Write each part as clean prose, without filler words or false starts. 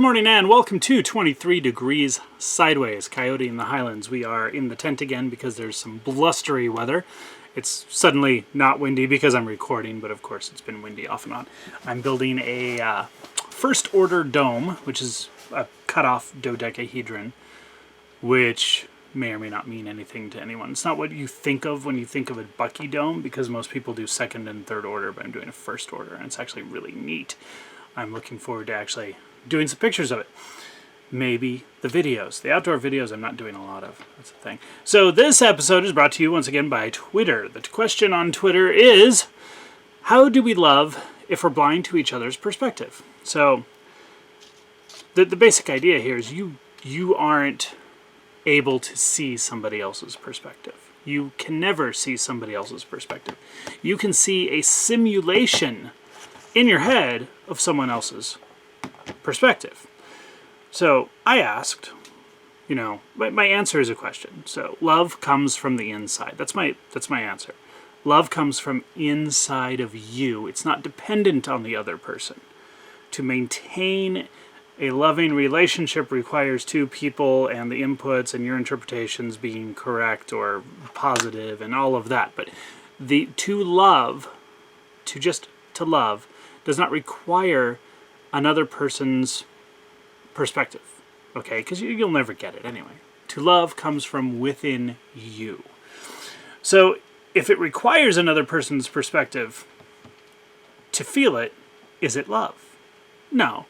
morning and welcome to 23 Degrees Sideways, Coyote in the Highlands. We are in the tent again because there's some blustery weather. It's suddenly not windy because I'm recording, but of course it's been windy off and on. I'm building a first order dome, which is a cut-off dodecahedron, which may or may not mean anything to anyone. It's not what you think of when you think of a Bucky dome, because most people do second and third order, but I'm doing a first order, and it's actually really neat. I'm looking forward to actually doing some pictures of it. Maybe the videos. The outdoor videos I'm not doing a lot of. That's the thing. So this episode is brought to you once again by Twitter. The question on Twitter is, how do we love if we're blind to each other's perspective? So the basic idea here is you aren't able to see somebody else's perspective. You can never see somebody else's perspective. You can see a simulation in your head of someone else's perspective. So I asked, my answer is a question. So love comes from the inside. That's my answer. Love comes from inside of you. It's not dependent on the other person. To maintain a loving relationship requires two people and the inputs and your interpretations being correct or positive and all of that. But to love does not require another person's perspective, okay? Because you'll never get it anyway. To love comes from within you. So if it requires another person's perspective to feel it, is it love? No.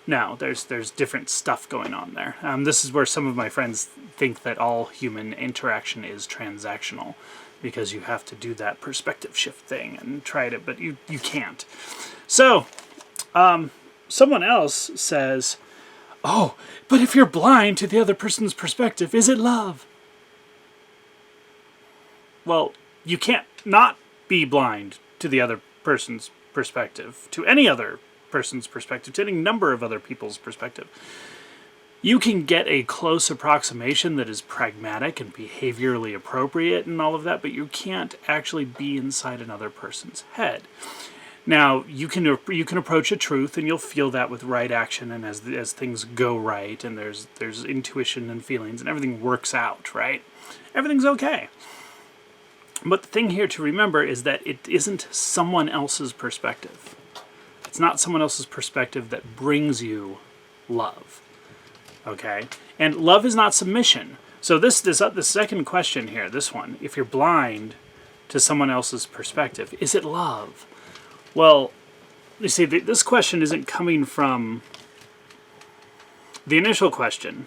No, there's different stuff going on there. This is where some of my friends think that all human interaction is transactional, because you have to do that perspective shift thing and try it, but you can't. So, someone else says, oh, but if you're blind to the other person's perspective, is it love? Well, you can't not be blind to the other person's perspective, to any other person's perspective, to any number of other people's perspective. You can get a close approximation that is pragmatic and behaviorally appropriate and all of that, but you can't actually be inside another person's head. Now, you can approach a truth, and you'll feel that with right action, and as things go right, and there's intuition and feelings, and everything works out, right? Everything's okay. But the thing here to remember is that it isn't someone else's perspective. It's not someone else's perspective that brings you love, okay? And love is not submission. So the second question here, this one, if you're blind to someone else's perspective, is it love? Well, you see, this question isn't coming from... The initial question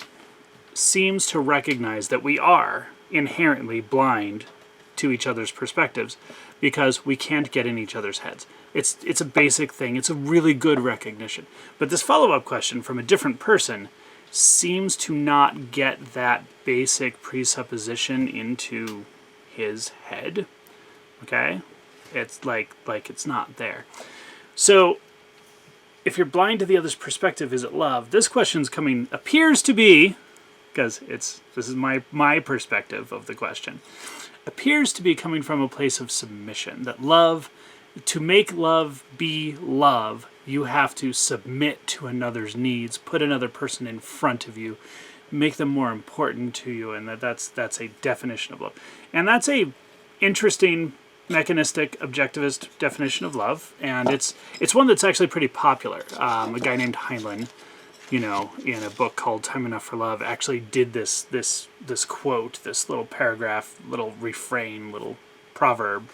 seems to recognize that we are inherently blind to each other's perspectives because we can't get in each other's heads. It's a basic thing. It's a really good recognition. But this follow-up question from a different person seems to not get that basic presupposition into his head. Okay? It's like it's not there. So, if you're blind to the other's perspective, is it love? This question's appears to be, because this is my perspective of the question, appears to be coming from a place of submission. That love, to make love be love, you have to submit to another's needs, put another person in front of you, make them more important to you, and that's a definition of love. And that's a interesting mechanistic objectivist definition of love, and it's one that's actually pretty popular. A guy named Heinlein, in a book called Time Enough for Love, actually did this quote, this little paragraph, little refrain, little proverb,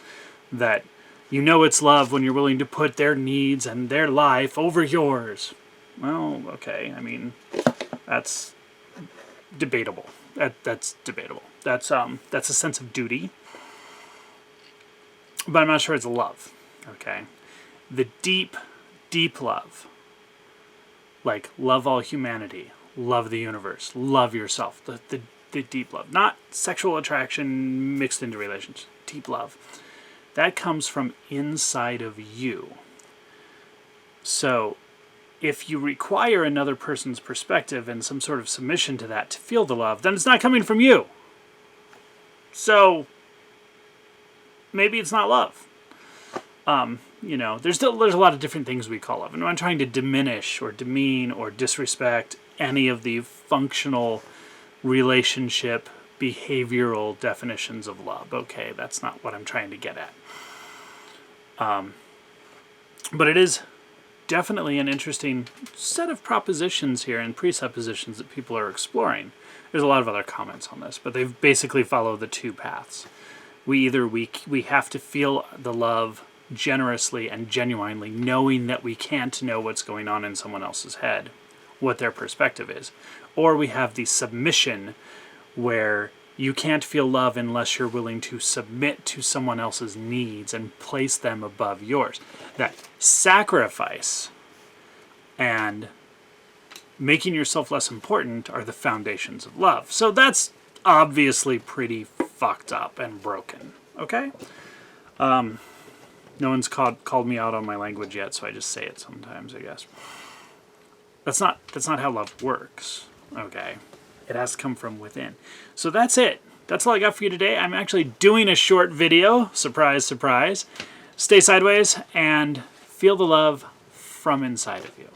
that it's love when you're willing to put their needs and their life over yours. Well, okay, I mean, that's debatable. That's debatable. That's a sense of duty. But I'm not sure it's love, okay? The deep, deep love, like love all humanity, love the universe, love yourself, the deep love, not sexual attraction mixed into relations, deep love, that comes from inside of you. So if you require another person's perspective and some sort of submission to that to feel the love, then it's not coming from you. So maybe it's not love. You know, there's a lot of different things we call love, and I'm not trying to diminish or demean or disrespect any of the functional relationship behavioral definitions of love. Okay, that's not what I'm trying to get at. But it is definitely an interesting set of propositions here and presuppositions that people are exploring. There's a lot of other comments on this, but they basically follow the two paths. We have to feel the love generously and genuinely, knowing that we can't know what's going on in someone else's head, what their perspective is. Or we have the submission, where you can't feel love unless you're willing to submit to someone else's needs and place them above yours. That sacrifice and making yourself less important are the foundations of love. So that's obviously pretty fucked up and broken. Okay? No one's called me out on my language yet, so I just say it sometimes, I guess. That's not how love works. Okay? It has to come from within. So that's it. That's all I got for you today. I'm actually doing a short video. Surprise, surprise. Stay sideways and feel the love from inside of you.